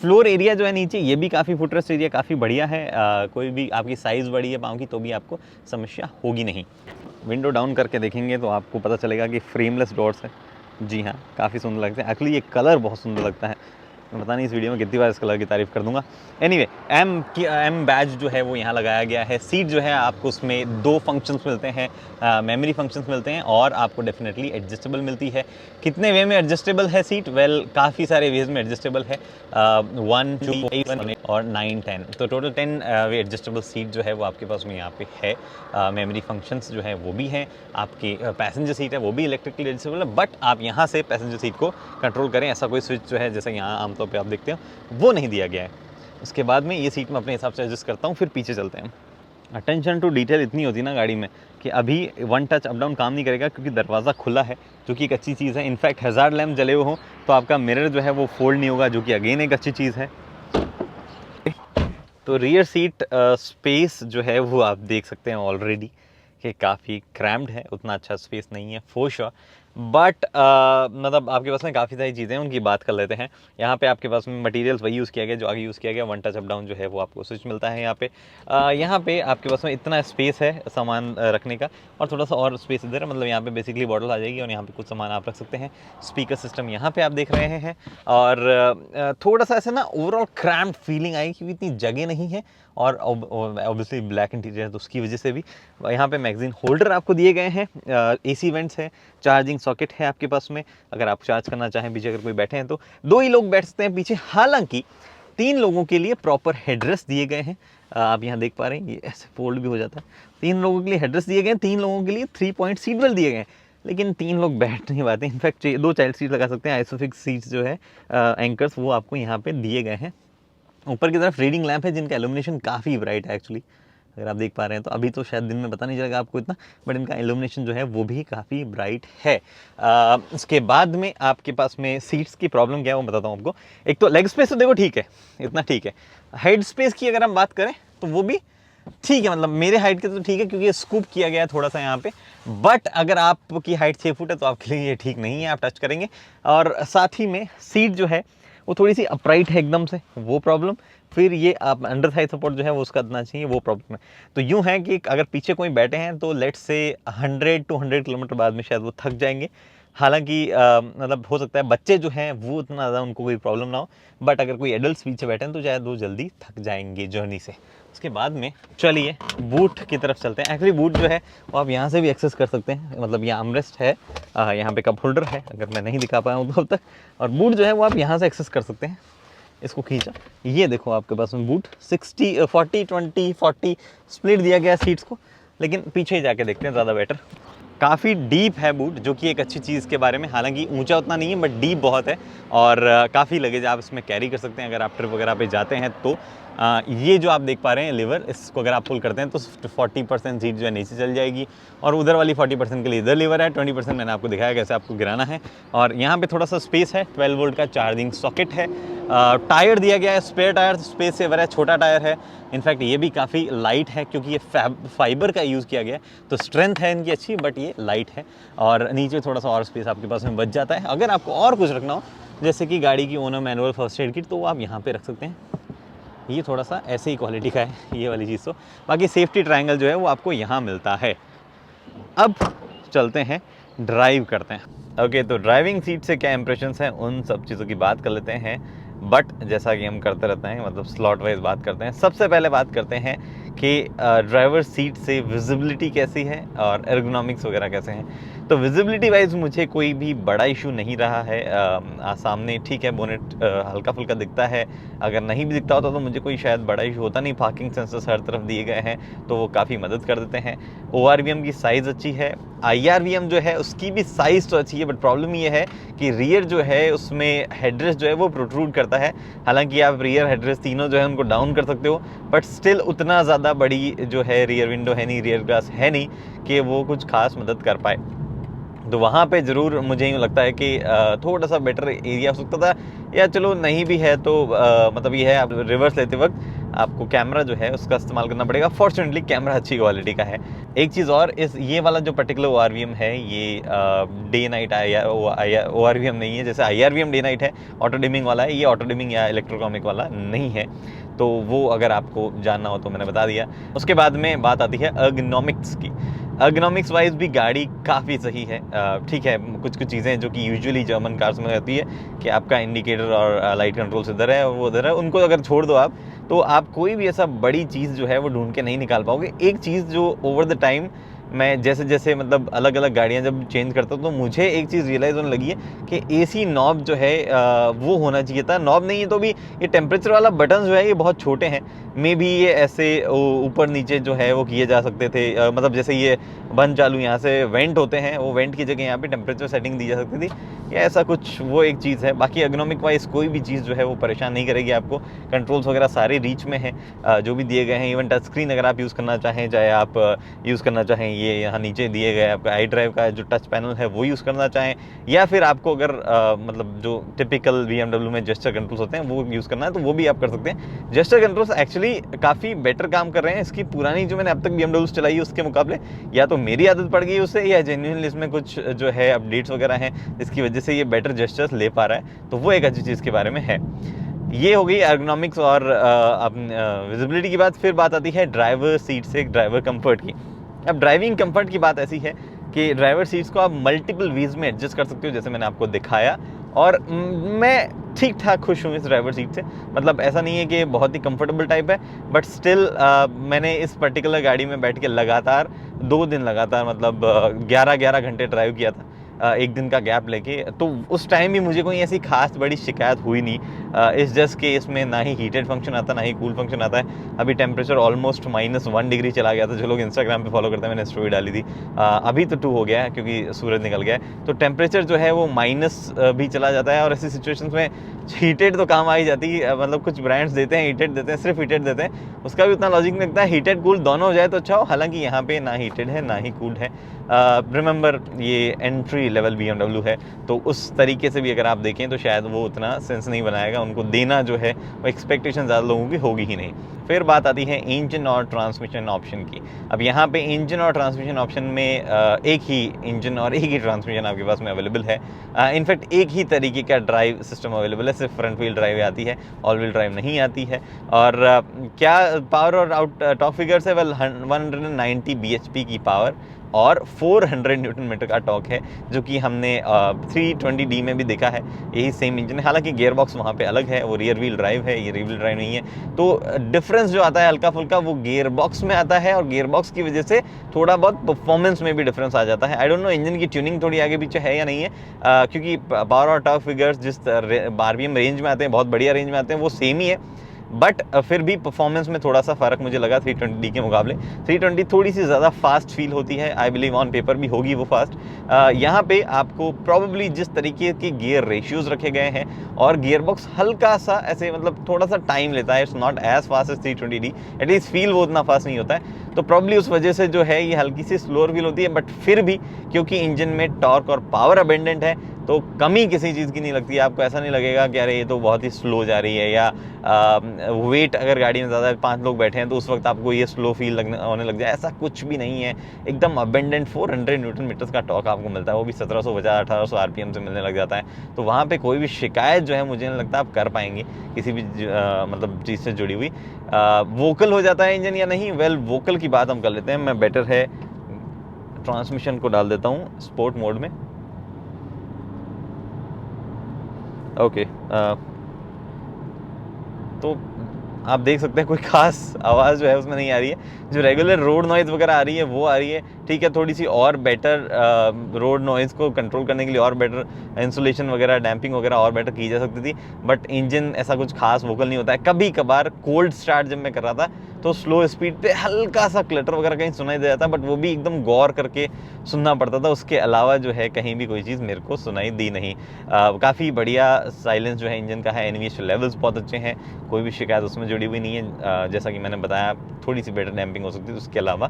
फ्लोर एरिया जो है नीचे, ये भी काफ़ी फुटरेस्ट एरिया काफ़ी बढ़िया है। कोई भी आपकी साइज़ बड़ी है पाँव की तो भी आपको समस्या होगी नहीं। विंडो डाउन करके देखेंगे तो आपको पता चलेगा कि फ्रेमलेस डोर्स है। जी हाँ, काफ़ी सुंदर लगते हैं। एक्चुअली ये कलर बहुत सुंदर लगता है। पता नहीं इस वीडियो में कितनी बार इस कलर की तारीफ़ कर दूंगा। एनीवे, एम बैज जो है वो यहाँ लगाया गया है। सीट जो है आपको उसमें 2 फंक्शंस मिलते हैं, मेमोरी फंक्शंस मिलते हैं, और आपको डेफिनेटली एडजस्टेबल मिलती है। कितने वे में एडजस्टेबल है सीट? वेल, काफ़ी सारे वेज में एडजस्टेबल है। 1, 2, 8 और 9, 10, तो टोटल 10 वे एडजस्टेबल सीट जो है वो आपके पास में यहाँ पे है। मेमोरी फंक्शंस जो है वो भी हैं। आपकी पैसेंजर सीट है वो भी इलेक्ट्रिकली एडजस्टेबल है, बट आप यहाँ से पैसेंजर सीट को कंट्रोल करें ऐसा कोई स्विच जो है जैसे यहाँ आमतौर पे आप देखते हो वो नहीं दिया गया है। उसके बाद में ये सीट मैं अपने हिसाब से एडजस्ट करता हूँ, फिर पीछे चलते हैं। अटेंशन टू डिटेल इतनी होती है ना गाड़ी में कि अभी 1 टच अप डाउन काम नहीं करेगा क्योंकि दरवाज़ा खुला है, जो कि एक अच्छी चीज़ है। इनफैक्ट हज़ार्ड लैम्प जले हुए हों तो आपका मिरर जो है वो फोल्ड नहीं होगा, जो कि अगेन एक अच्छी चीज़ है। तो रियर सीट स्पेस जो है वो आप देख सकते हैं ऑलरेडी कि काफ़ी क्रैम्प्ड है, उतना अच्छा स्पेस नहीं है फॉर श्योर, बट मतलब आपके पास में काफ़ी सारी चीज़ें हैं, उनकी बात कर लेते हैं। यहाँ पे आपके पास में मटेरियल्स वही यूज़ किया गया जो आगे यूज़ किया गया। 1 टच अप डाउन जो है वो आपको स्विच मिलता है यहाँ पे। यहाँ पे आपके पास में इतना स्पेस है सामान रखने का, और थोड़ा सा और स्पेस इधर है, मतलब यहाँ पे बेसिकली बॉटल आ जाएगी और यहाँ पे कुछ सामान आप रख सकते हैं। स्पीकर सिस्टम यहाँ पे आप देख रहे हैं, और थोड़ा सा ऐसे ना ओवरऑल क्रैम्प्ड फीलिंग आई क्योंकि इतनी जगह नहीं है, और ऑब्वियसली ब्लैक इंटीरियर है तो उसकी वजह से भी। यहाँ पे मैगजीन होल्डर आपको दिए गए हैं, AC वेंट्स है, चार्जिंग सॉकेट है आपके पास में, अगर आप चार्ज करना चाहें पीछे अगर कोई बैठे हैं तो 2 ही लोग बैठ सकते हैं पीछे। हालांकि 3 लोगों के लिए प्रॉपर हेडरेस्ट दिए गए हैं, आप यहाँ देख पा रहे हैं, ये ऐसे फोल्ड भी हो जाता है। 3 लोगों के लिए हेडरेस्ट दिए गए हैं, 3 लोगों के लिए 3 पॉइंट सीट बेल्ट दिए गए हैं, लेकिन 3 लोग बैठ नहीं पाते। इनफैक्ट 2 चाइल्ड सीट लगा सकते हैं। आइसोफिक्स सीट्स जो है एंकर्स वो आपको यहाँ पे दिए गए हैं। ऊपर की तरफ रीडिंग लैंप है जिनका इल्यूमिनेशन काफ़ी ब्राइट है एक्चुअली, अगर आप देख पा रहे हैं तो। अभी तो शायद दिन में पता नहीं चलेगा आपको इतना, बट इनका इल्यूमिनेशन जो है वो भी काफ़ी ब्राइट है। उसके बाद में आपके पास में सीट्स की प्रॉब्लम क्या है वो बताता हूँ आपको। एक तो लेग स्पेस तो देखो ठीक है, इतना ठीक है। हेड स्पेस की अगर हम बात करें तो वो भी ठीक है, मतलब मेरे हाइट के तो ठीक है क्योंकि ये स्कूप किया गया है थोड़ा सा यहाँ पे, बट अगर आपकी हाइट 6 फुट है तो आपके लिए ये ठीक नहीं है, आप टच करेंगे। और साथ ही में सीट जो है वो थोड़ी सी अपराइट है एकदम से, वो प्रॉब्लम। फिर ये आप अंडर थाई सपोर्ट जो है वो उसका देना चाहिए, वो प्रॉब्लम है। तो यूँ है कि अगर पीछे कोई बैठे हैं तो लेट्स से 100 to 100 किलोमीटर बाद में शायद वो थक जाएंगे। हालांकि मतलब हो सकता है बच्चे जो हैं वो उतना ज़्यादा उनको कोई प्रॉब्लम ना हो, बट अगर कोई एडल्ट पीछे बैठे हैं तो शायद वो जल्दी थक जाएंगे जर्नी से। उसके बाद में चलिए बूट की तरफ चलते हैं। एक्चुअली बूट जो है वो आप यहाँ से भी एक्सेस कर सकते हैं, मतलब यहाँ आर्मरेस्ट है, यहाँ पे कप होल्डर है, अगर मैं नहीं दिखा पाया हूँ तो अब तक। और बूट जो है वो आप यहाँ से एक्सेस कर सकते हैं। इसको खींचा, ये देखो आपके पास में बूट 40 स्प्लिट दिया गया सीट्स को, लेकिन पीछे ही जाके देखते हैं ज़्यादा बेटर। काफ़ी डीप है बूट, जो कि एक अच्छी चीज़ के बारे में, हालांकि ऊंचा उतना नहीं है बट डीप बहुत है, और काफ़ी लगेज आप इसमें कैरी कर सकते हैं अगर आप ट्रिप वगैरह पे जाते हैं तो। ये जो आप देख पा रहे हैं लीवर, इसको अगर आप पुल करते हैं तो 40% सीट जो है नीचे चल जाएगी, और उधर वाली 40% के लिए इधर लीवर है, 20% मैंने आपको दिखाया कैसे आपको गिराना है। और यहाँ पे थोड़ा सा स्पेस है, 12 वोल्ट का चार्जिंग सॉकेट है। टायर दिया गया है, स्पेयर टायर स्पेस सेवर है, छोटा टायर है। इनफैक्ट ये भी काफ़ी लाइट है क्योंकि ये फाइबर का यूज़ किया गया है, तो स्ट्रेंथ है इनकी अच्छी, बट ये लाइट है। और नीचे थोड़ा सा और स्पेस आपके पास में बच जाता है। अगर आपको और कुछ रखना हो, जैसे कि गाड़ी की owner manual first aid kit, तो वो आप यहाँ पे रख सकते हैं। ये थोड़ा सा ऐसे ही क्वालिटी का है ये वाली चीज़। तो बाकी सेफ्टी ट्रायंगल जो है वो आपको यहाँ मिलता है। अब चलते हैं, ड्राइव करते हैं। ओके, तो ड्राइविंग सीट से क्या इंप्रेशंस हैं उन सब चीज़ों की बात कर लेते हैं। बट जैसा कि हम करते रहते हैं, मतलब स्लॉट वाइज बात करते हैं। सबसे पहले बात करते हैं कि ड्राइवर सीट से विजिबिलिटी कैसी है और एर्गोनॉमिक्स वगैरह कैसे हैं। तो विजिबिलिटी वाइज मुझे कोई भी बड़ा इशू नहीं रहा है। सामने ठीक है, बोनेट हल्का फुल्का दिखता है, अगर नहीं भी दिखता होता तो मुझे कोई शायद बड़ा इशू होता नहीं। पार्किंग सेंसर्स हर तरफ दिए गए हैं तो वो काफ़ी मदद कर देते हैं। ORVM की साइज़ अच्छी है, IRVM जो है उसकी भी साइज़ तो अच्छी है, बट प्रॉब्लम ये है कि रियर जो है उसमें हेडरेस्ट जो है वो प्रोट्रूड करता है। हालांकि आप रियर हेडरेस्ट तीनों जो है उनको डाउन कर सकते हो, बट स्टिल उतना ज़्यादा बड़ी जो है रियर विंडो है नहीं, रियर ग्लास है नहीं कि वो कुछ खास मदद कर पाए। तो वहाँ पे ज़रूर मुझे यूँ लगता है कि थोड़ा सा बेटर एरिया हो सकता था, या चलो नहीं भी है तो मतलब ये है, आप रिवर्स लेते वक्त आपको कैमरा जो है उसका इस्तेमाल करना पड़ेगा। फॉर्चुनेटली कैमरा अच्छी क्वालिटी का है। एक चीज़ और, इस ये वाला जो पर्टिकुलर ORVM है ये डे नाइट ORVM नहीं है। जैसे IRVM डे नाइट है, ऑटो डिमिंग वाला है, ये ऑटो डिमिंग या इलेक्ट्रोकॉमिक वाला नहीं है। तो वो अगर आपको जानना हो तो मैंने बता दिया। उसके बाद में बात आती है अर्गोनॉमिक्स की। अर्गोनॉमिक्स वाइज भी गाड़ी काफ़ी सही है। ठीक है, कुछ कुछ चीज़ें जो कि यूजुअली जर्मन कार्स में रहती है कि आपका इंडिकेटर और लाइट कंट्रोल्स इधर है और वो उधर है, उनको अगर छोड़ दो आप, तो आप कोई भी ऐसा बड़ी चीज़ जो है वो ढूंढ के नहीं निकाल पाओगे। एक चीज़ जो ओवर द टाइम मैं जैसे जैसे मतलब अलग अलग गाड़ियाँ जब चेंज करता हूँ तो मुझे एक चीज़ रियलाइज़ होने लगी है कि AC नॉब जो है वो होना चाहिए था। नॉब नहीं है तो भी ये टेम्परेचर वाला बटन जो है ये बहुत छोटे हैं। मे बी ये ऐसे ऊपर नीचे जो है वो किए जा सकते थे। मतलब जैसे ये बंद चालू यहाँ से वेंट होते हैं, वो वेंट की जगह यहाँ पे टेम्परेचर सेटिंग दी जा सकती थी, या ऐसा कुछ वो एक चीज़ है। बाकी एर्गोनॉमिक वाइज कोई भी चीज़ जो है वो परेशान नहीं करेगी आपको। कंट्रोल्स वगैरह सारे रीच में हैं जो भी दिए गए हैं। इवन टच स्क्रीन अगर आप यूज़ करना चाहें, चाहे आप यूज़ करना चाहें ये यहाँ नीचे दिए गए आपका iDrive का जो टच पैनल है वो यूज़ करना चाहें, या फिर आपको अगर मतलब जो टिपिकल BMW में जेस्चर कंट्रोल्स होते हैं वो यूज़ करना है तो वो भी आप कर सकते हैं। जेस्चर कंट्रोल्स एक्चुअली काफ़ी बेटर काम कर रहे हैं इसकी पुरानी जो मैंने अब तक BMW चलाई है उसके मुकाबले। या तो मेरी आदत पड़ गई उससे, या जेन्युइनली इसमें कुछ जो है अपडेट्स वगैरह हैं जिसकी वजह से ये बेटर जेस्चर्स ले पा रहा है, तो वो एक अच्छी चीज़ के बारे में है। ये हो गई एर्गोनॉमिक्स और विजिबिलिटी की बात। फिर बात आती है ड्राइवर सीट से ड्राइवर कंफर्ट की। अब ड्राइविंग कंफर्ट की बात ऐसी है कि ड्राइवर सीट्स को आप मल्टीपल व्हील्स में एडजस्ट कर सकते हो, जैसे मैंने आपको दिखाया। और मैं ठीक ठाक खुश हूँ इस ड्राइवर सीट से। मतलब ऐसा नहीं है कि बहुत ही कंफर्टेबल टाइप है, बट स्टिल मैंने इस पर्टिकुलर गाड़ी में बैठ के लगातार 2 दिन लगातार मतलब 11 घंटे ड्राइव किया था, एक दिन का गैप लेके। तो उस टाइम भी मुझे कोई ऐसी खास बड़ी शिकायत हुई नहीं। इस जस्ट कि इसमें ना ही हीटेड फंक्शन आता, ना ही कूल फंक्शन आता है। अभी टेम्परेचर ऑलमोस्ट -1 डिग्री चला गया था। जो लोग इंस्टाग्राम पे फॉलो करते हैं, मैंने स्टोरी डाली थी। अभी तो 2 हो गया है क्योंकि सूरज निकल गया है, तो टेम्परेचर जो है वो माइनस भी चला जाता है। और ऐसी सिचुएशंस में हीटेड तो काम आ ही जाती है। मतलब कुछ ब्रांड्स देते हैं हीटेड देते हैं, सिर्फ हीटेड देते हैं, उसका भी उतना लॉजिक नहीं लगता है। हीटेड कूल दोनों हो जाए तो अच्छा हो। हालांकि यहाँ पे ना हीटेड है ना ही कूल्ड है। रिमेंबर ये एंट्री लेवल BMW है, तो उस तरीके से भी अगर आप देखें तो शायद वो उतना सेंस नहीं बनाएगा। उनको देना जो है वो एक्सपेक्टेशन ज़्यादा लोगों की होगी ही नहीं। फिर बात आती है इंजन और ट्रांसमिशन ऑप्शन की। अब यहाँ पे इंजन और ट्रांसमिशन ऑप्शन में एक ही इंजन और एक ही ट्रांसमिशन आपके पास में अवेलेबल है। इनफैक्ट एक ही तरीके का ड्राइव सिस्टम अवेलेबल है। सिर्फ फ्रंट व्हील ड्राइव आती है, ऑल व्हील ड्राइव नहीं आती है। और क्या पावर और टॉप फिगर्स है, वेल 190 bhp की पावर और 400 न्यूटन मीटर का टॉर्क है, जो कि हमने 320D में भी देखा है। यही सेम इंजन है, हालांकि गियर बॉक्स वहाँ पे अलग है, वो रियर व्हील ड्राइव है, ये रियर व्हील ड्राइव नहीं है। तो डिफरेंस जो आता है हल्का फुल्का वो गियर बॉक्स में आता है, और गियर बॉक्स की वजह से थोड़ा बहुत परफॉर्मेंस में भी डिफरेंस आ जाता है। आई डोंट नो इंजन की ट्यूनिंग थोड़ी आगे पीछे है या नहीं है, क्योंकि पावर और टॉर्क फिगर्स जिस RPM रेंज में आते हैं, बहुत बढ़िया रेंज में आते हैं, वो सेम ही है। बट फिर भी परफॉर्मेंस में थोड़ा सा फ़र्क मुझे लगा 320D के मुकाबले। 320 थोड़ी सी ज़्यादा फास्ट फील होती है, आई बिलीव ऑन पेपर भी होगी वो फास्ट। यहाँ पे आपको प्रॉब्ली जिस तरीके के गियर रेशियोज़ रखे गए हैं और गियर बॉक्स हल्का सा ऐसे मतलब थोड़ा सा टाइम लेता है, it's not as fast as 320D, at least feel वो उतना फास्ट नहीं होता है। तो प्रॉब्ली उस वजह से जो है ये हल्की सी स्लोअर फील होती है, बट फिर भी क्योंकि इंजन में टॉर्क और पावर अबेंडेंट है तो कमी किसी चीज़ की नहीं लगती है। आपको ऐसा नहीं लगेगा कि अरे ये तो बहुत ही स्लो जा रही है, या वेट अगर गाड़ी में ज़्यादा 5 लोग बैठे हैं तो उस वक्त आपको ये स्लो फील होने लग जाए, ऐसा कुछ भी नहीं है। एकदम अबेंडेंट 400 न्यूटन मीटर्स का टॉर्क आपको मिलता है, वो भी 1750-1800 RPM से मिलने लग जाता है। तो वहाँ पे कोई भी शिकायत जो है मुझे नहीं लगता आप कर पाएंगे किसी भी मतलब चीज़ से जुड़ी हुई। वोकल हो जाता है इंजन या नहीं, वेल वोकल की बात हम कर लेते हैं। मैं बेटर है ट्रांसमिशन को डाल देता हूँ स्पोर्ट मोड में। ओके, तो आप देख सकते हैं कोई खास आवाज़ जो है उसमें नहीं आ रही है। जो रेगुलर रोड नॉइज़ वगैरह आ रही है वो आ रही है, ठीक है। थोड़ी सी और बेटर रोड नॉइज़ को कंट्रोल करने के लिए और बेटर इंसुलेशन वगैरह, डैम्पिंग वगैरह और बेटर की जा सकती थी, बट इंजन ऐसा कुछ खास वोकल नहीं होता है। कभी कभार कोल्ड स्टार्ट जब मैं कर रहा था तो स्लो स्पीड पे हल्का सा क्लटर वगैरह कहीं सुनाई दे जाता, बट वो भी एकदम गौर करके सुनना पड़ता था। उसके अलावा जो है कहीं भी कोई चीज़ मेरे को सुनाई दी नहीं। काफ़ी बढ़िया साइलेंस जो है इंजन का है, NVH लेवल्स बहुत अच्छे हैं, कोई भी शिकायत उसमें जुड़ी हुई नहीं है। जैसा कि मैंने बताया थोड़ी सी बेटर डैम्पिंग हो सकती है। उसके अलावा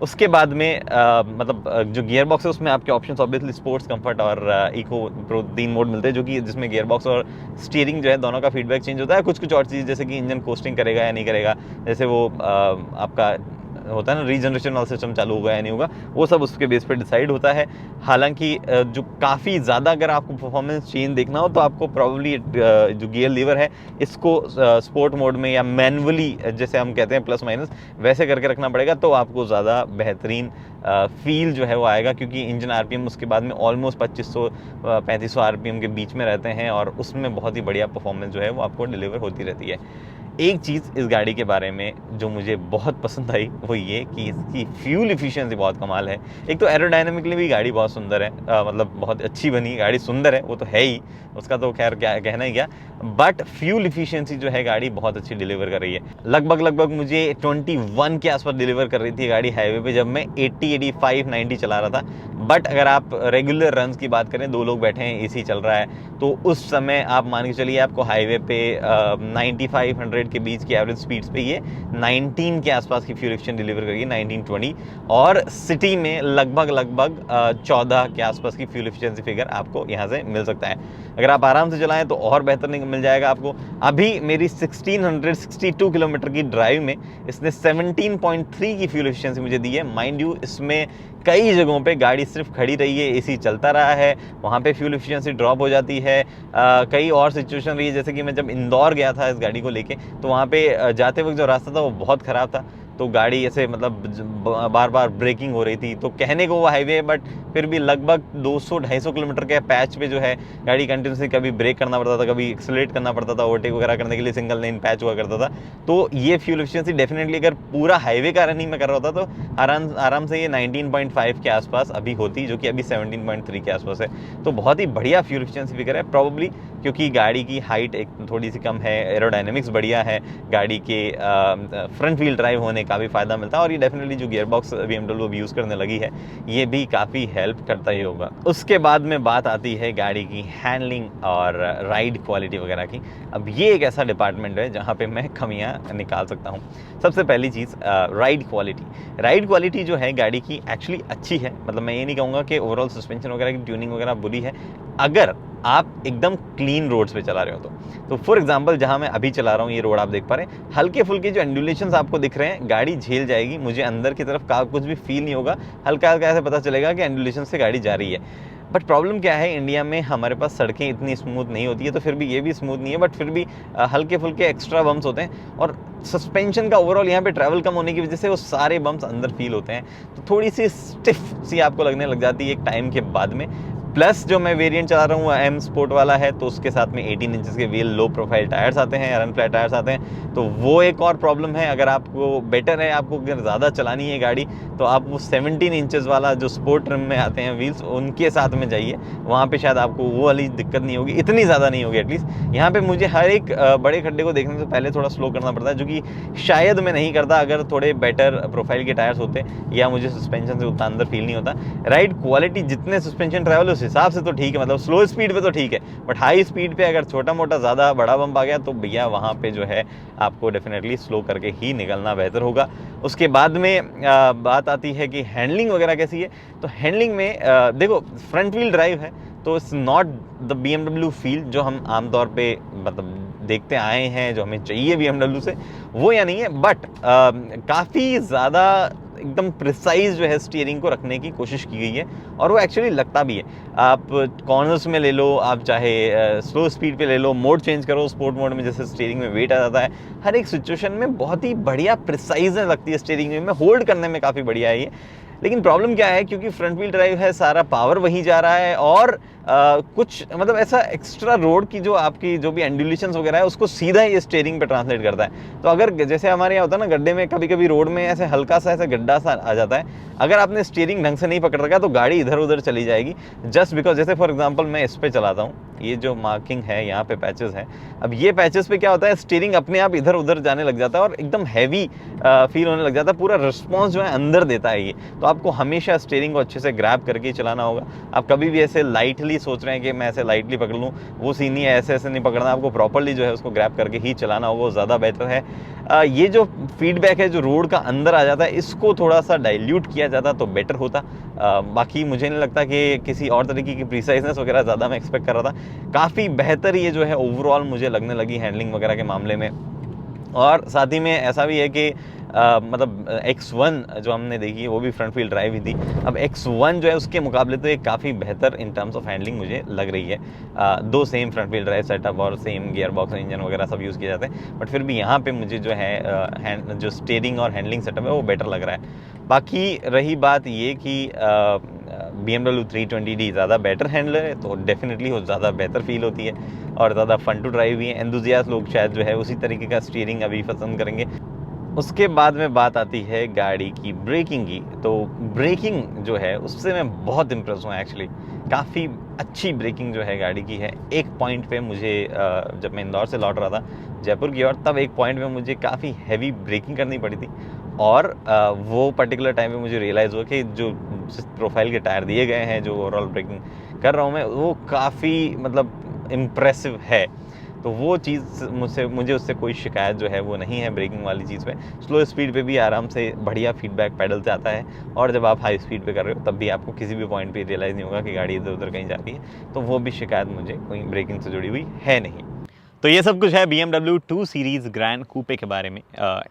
उसके बाद में मतलब जो गियर बॉक्स है उसमें आपके ऑप्शंस ऑब्वियसली स्पोर्ट्स, कंफर्ट और इको प्रो 3 मोड मिलते हैं, जो कि जिसमें गियर बॉक्स और स्टीयरिंग जो है दोनों का फीडबैक चेंज होता है। कुछ कुछ और चीज़ जैसे कि इंजन कोस्टिंग करेगा या नहीं करेगा, जैसे वो आपका होता है ना रीजनरेशन वाला सिस्टम चालू होगा या नहीं होगा, वो सब उसके बेस पे डिसाइड होता है। हालांकि जो काफ़ी ज़्यादा अगर आपको परफॉर्मेंस चेंज देखना हो तो आपको प्रॉब्ली जो गियर लीवर है इसको स्पोर्ट मोड में या मैनुअली जैसे हम कहते हैं प्लस माइनस वैसे करके रखना पड़ेगा, तो आपको ज़्यादा बेहतरीन फील जो है वो आएगा। क्योंकि इंजन RPM उसके बाद में ऑलमोस्ट 2500-3500 RPM के बीच में रहते हैं, और उसमें बहुत ही बढ़िया परफॉर्मेंस जो है वो आपको डिलीवर होती रहती है। एक चीज़ इस गाड़ी के बारे में जो मुझे बहुत पसंद आई वो ये कि इसकी फ्यूल इफिशिएंसी बहुत कमाल है। एक तो एरोडायनेमिकली भी गाड़ी बहुत सुंदर है, मतलब बहुत अच्छी बनी गाड़ी, सुंदर है वो तो है ही, उसका तो खैर क्या कहना ही क्या, बट फ्यूल इफिशिएंसी जो है गाड़ी बहुत अच्छी डिलीवर कर रही है। लगभग मुझे 21 के आसपास डिलीवर कर रही थी गाड़ी हाईवे पे जब मैं 80, 85, 90 चला रहा था। बट अगर आप रेगुलर रन्स की बात करें, 2 लोग बैठे हैं, AC चल रहा है, तो उस समय आप मान के चलिए आपको हाईवे पे 95-100 के बीच की एवरेज स्पीड्स पे ये 19 के आसपास की फ्यूल इफिशिएंसी डिलीवर करेगी, 19-20, और सिटी में लगभग 14 के आसपास की फ्यूल इफिशिएंसी फिगर आपको यहाँ से मिल सकता है। अगर आप आराम से चलाएं तो और बेहतर मिल जाएगा आपको। अभी मेरी 1662 किलोमीटर की ड्राइव में इसने 17.3 की फ्यूल इफिशिएंसी मुझे दी है। माइंड यू इसमें कई जगहों पे गाड़ी सिर्फ खड़ी रही है, AC चलता रहा है, वहाँ पे फ्यूल इफिशिएंसी ड्रॉप हो जाती है। कई और सिचुएशन रही है, जैसे कि मैं जब इंदौर गया था इस गाड़ी को लेके, तो वहाँ पे जाते वक्त जो रास्ता था वो बहुत ख़राब था, तो गाड़ी ऐसे मतलब बार बार ब्रेकिंग हो रही थी। तो कहने को वो हाईवे है, बट फिर भी लगभग 200-250 किलोमीटर के पैच पे जो है गाड़ी कंटिन्यूसली कभी ब्रेक करना पड़ता था, कभी एक्सेलरेट करना पड़ता था, ओवरटेक वगैरह करने के लिए सिंगल लेन पैच हुआ करता था। तो ये फ्यूल एफिशिएंसी डेफिनेटली अगर पूरा हाईवे का रनिंग में कर रहा होता तो आराम से ये 19.5 के आसपास अभी होती, जो कि अभी 17.3 के आसपास है। तो बहुत ही बढ़िया फ्यूल एफिशिएंसी फिगर है, प्रॉब्ली क्योंकि गाड़ी की हाइट एक थोड़ी सी कम है, एरोडायनेमिक्स बढ़िया है, गाड़ी के फ्रंट व्हील ड्राइव होने का भी फ़ायदा मिलता है, और ये डेफिनेटली जो गियर बॉक्स BMW अभी यूज़ करने लगी है ये भी काफ़ी हेल्प करता ही होगा। उसके बाद में बात आती है गाड़ी की हैंडलिंग और राइड क्वालिटी वगैरह की। अब ये एक ऐसा डिपार्टमेंट है जहाँ पे मैं कमियाँ निकाल सकता हूँ। सबसे पहली चीज़ राइड क्वालिटी जो है गाड़ी की एक्चुअली अच्छी है, मतलब मैं ये नहीं कहूँगा कि ओवरऑल सस्पेंशन वगैरह की ट्यूनिंग वगैरह बुरी है, अगर आप एकदम क्लीन रोड्स पे चला रहे हो तो फॉर एग्जांपल जहां मैं अभी चला रहा हूँ, ये रोड आप देख पा रहे हैं, हल्के फुल्के जो एंडुलेशंस आपको दिख रहे हैं गाड़ी झेल जाएगी, मुझे अंदर की तरफ का कुछ भी फील नहीं होगा, हल्का हल्का ऐसे पता चलेगा कि एंडुलेशन से गाड़ी जा रही है। बट प्रॉब्लम क्या है, इंडिया में हमारे पास सड़कें इतनी स्मूथ नहीं होती है, तो फिर भी ये भी स्मूथ नहीं है, बट फिर भी हल्के फुल्के एक्स्ट्रा बम्प्स होते हैं, और सस्पेंशन का ओवरऑल यहाँ पे ट्रैवल कम होने की वजह से वो सारे बम्प्स अंदर फील होते हैं, तो थोड़ी सी स्टिफ सी आपको लगने लग जाती है एक टाइम के बाद में। प्लस जो मैं वेरिएंट चला रहा हूँ एम स्पोर्ट वाला है, तो उसके साथ में 18 इंचेस के व्हील लो प्रोफाइल टायर्स आते हैं, रन फ्लैट टायर्स आते हैं, तो वो एक और प्रॉब्लम है। अगर आपको बेटर है, आपको अगर ज़्यादा चलानी है गाड़ी, तो आप वो 17 इंचेस वाला जो स्पोर्ट ट्रिम में आते हैं व्हील्स, उनके साथ में जाइए, वहाँ पे शायद आपको वो वाली दिक्कत नहीं होगी, इतनी ज़्यादा नहीं होगी एटलीस्ट। यहाँ पे मुझे हर एक बड़े खड्डे को देखने से पहले थोड़ा स्लो करना पड़ता है, जो कि शायद मैं नहीं करता अगर थोड़े बेटर प्रोफाइल के टायर्स होते, या मुझे सस्पेंशन से उतना अंदर फील नहीं होता। राइड क्वालिटी जितने सस्पेंशन ट्रैवल उस हिसाब से तो ठीक है, मतलब स्लो स्पीड पे तो ठीक है, बट हाई स्पीड पे अगर छोटा मोटा ज़्यादा बड़ा बम्प आ गया तो भैया वहाँ पे जो है आपको डेफिनेटली स्लो करके ही निकलना बेहतर होगा। उसके बाद में बात आती है कि हैंडलिंग वगैरह कैसी है। तो हैंडलिंग में देखो, फ्रंट व्हील ड्राइव है, तो it's not the BMW feel जो हम आमतौर पे मतलब देखते आए हैं, जो हमें चाहिए BMW से, वो या नहीं है, बट काफ़ी ज़्यादा एकदम प्रिसाइज जो है स्टीयरिंग को रखने की कोशिश की गई है, और वो एक्चुअली लगता भी है। आप कॉर्नर्स में ले लो, आप चाहे स्लो स्पीड पे ले लो, मोड चेंज करो स्पोर्ट मोड में, जैसे स्टीयरिंग में वेट आ जाता है, हर एक सिचुएशन में बहुत ही बढ़िया प्रिसाइज लगती है स्टीयरिंग में होल्ड करने में काफ़ी बढ़िया है ये। लेकिन प्रॉब्लम क्या है, क्योंकि फ्रंट व्हील ड्राइव है, सारा पावर वहीं जा रहा है, और कुछ मतलब ऐसा एक्स्ट्रा रोड की जो आपकी जो भी एंडुलेशंस वगैरह है, उसको सीधा ये स्टीयरिंग पे ट्रांसलेट करता है। तो अगर जैसे हमारे यहाँ होता है ना, गड्ढे में कभी कभी रोड में ऐसे हल्का सा ऐसा गड्ढा सा आ जाता है, अगर आपने स्टीयरिंग ढंग से नहीं पकड़ रखा तो गाड़ी इधर उधर चली जाएगी, जस्ट बिकॉज जैसे फॉर एग्जाम्पल मैं इस पे चलाता हूँ, ये जो मार्किंग है यहाँ पे पैचेस हैं, अब ये पैचेस पे क्या होता है, स्टीयरिंग अपने आप इधर उधर जाने लग जाता है और एकदम हैवी फील होने लग जाता है, पूरा रिस्पॉन्स जो है अंदर देता है ये। तो आपको हमेशा स्टीयरिंग को अच्छे से ग्रैब करके ही चलाना होगा। आप कभी भी ऐसे लाइटली सोच रहे हैं कि मैं ऐसे लाइटली पकड़ लूँ, वो सीन नहीं है, ऐसे ऐसे नहीं पकड़ना, आपको प्रॉपर्ली जो है उसको ग्रैब करके ही चलाना होगा, वो ज़्यादा बेहतर है। ये जो फीडबैक है जो रोड का अंदर आ जाता है, इसको थोड़ा सा डाइल्यूट किया जाता तो बेटर होता। बाकी मुझे नहीं लगता कि किसी और तरीके की प्रिसाइजनेस वगैरह ज़्यादा मैं एक्सपेक्ट कर रहा था। काफ़ी बेहतर ये जो है ओवरऑल मुझे लगने लगी हैंडलिंग वगैरह के मामले में। और साथ ही में ऐसा भी है कि मतलब X1 जो हमने देखी है वो भी फ्रंट व्हील ड्राइव ही थी। अब X1 जो है उसके मुकाबले तो ये काफ़ी बेहतर इन टर्म्स ऑफ हैंडलिंग मुझे लग रही है। दो same front wheel drive setup और सेम गियर बॉक्स इंजन वगैरह सब यूज़ किए जाते हैं, बट फिर भी यहाँ पे मुझे जो है जो स्टीयरिंग और हैंडलिंग सेटअप है वो बेटर लग रहा है। बाकी रही बात ये कि BMW 320D ज़्यादा बेटर हैंडलर है, तो डेफिनेटली वो ज़्यादा बेहतर फील होती है और ज़्यादा फन टू ड्राइव भी है। एंथुसियास्ट लोग शायद जो है उसी तरीके का स्टीयरिंग अभी पसंद करेंगे। उसके बाद में बात आती है गाड़ी की ब्रेकिंग की। तो ब्रेकिंग जो है उससे मैं बहुत इम्प्रेस हुआ एक्चुअली, काफ़ी अच्छी ब्रेकिंग जो है गाड़ी की है। एक पॉइंट पे मुझे जब मैं इंदौर से लौट रहा था जयपुर की ओर, तब एक पॉइंट पे मुझे काफ़ी हैवी ब्रेकिंग करनी पड़ी थी, और वो पर्टिकुलर टाइम पे मुझे रियलाइज़ हुआ कि जो जिस प्रोफाइल के टायर दिए गए हैं, जो ओवरऑल ब्रेकिंग कर रहा हूँ मैं, वो काफ़ी मतलब इम्प्रेसिव है। तो वो चीज़ मुझे उससे कोई शिकायत जो है वो नहीं है ब्रेकिंग वाली चीज़ पे। स्लो स्पीड पे भी आराम से बढ़िया फीडबैक पैडल से आता है, और जब आप हाई स्पीड पे कर रहे हो तब भी आपको किसी भी पॉइंट पे रियलाइज़ नहीं होगा कि गाड़ी इधर उधर कहीं जा रही है। तो वो भी शिकायत मुझे कोई ब्रेकिंग से जुड़ी हुई है नहीं। तो ये सब कुछ है BMW 2 सीरीज़ ग्रैंड कूपे के बारे में।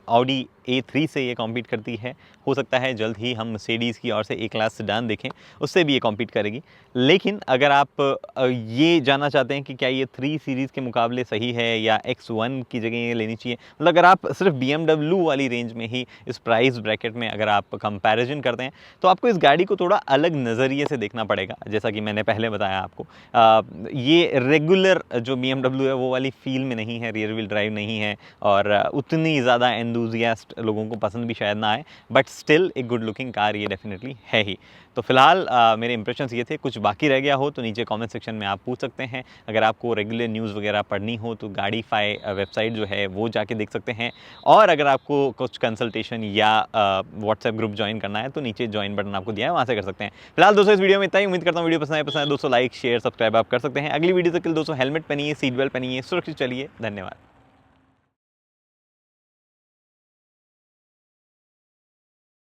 ऑडी A3 से ये कॉम्पीट करती है। हो सकता है जल्द ही हम मर्सिडीज़ की ओर से A क्लास सेडान देखें, उससे भी ये कॉम्पीट करेगी। लेकिन अगर आप ये जानना चाहते हैं कि क्या ये 3 सीरीज़ के मुकाबले सही है या X1 की जगह ये लेनी चाहिए, मतलब अगर आप सिर्फ BMW वाली रेंज में ही इस प्राइस ब्रैकेट में अगर आप कंपैरिजन करते हैं, तो आपको इस गाड़ी को थोड़ा अलग नज़रिए से देखना पड़ेगा। जैसा कि मैंने पहले बताया आपको, ये रेगुलर जो BMW है वो वाली फील में नहीं है, रियर व्हील ड्राइव नहीं है, और उतनी ज़्यादा एंथुसियास्ट लोगों को पसंद भी शायद ना आए, बट स्टिल एक गुड लुकिंग कार ये डेफिनेटली है ही। तो फिलहाल मेरे इंप्रेशंस ये थे। कुछ बाकी रह गया हो तो नीचे कमेंट सेक्शन में आप पूछ सकते हैं। अगर आपको रेगुलर न्यूज़ वगैरह पढ़नी हो तो गाड़ीफाई वेबसाइट जो है वो जाके देख सकते हैं, और अगर आपको कुछ कंसल्टेशन या व्हाट्सएप ग्रुप ज्वाइन करना है तो नीचे ज्वाइन बटन आपको दिया है, वहाँ से कर सकते हैं। फिलहाल दोस्तों इस वीडियो में इतना ही। उम्मीद करता हूँ वीडियो पसंद है दोस्तों लाइक शेयर सब्सक्राइब आप कर सकते हैं। अगली वीडियो तक के लिए दोस्तों हेलमेट पहनिए, सीट बेल्ट पहनिए, सुरक्षित चलिए। धन्यवाद।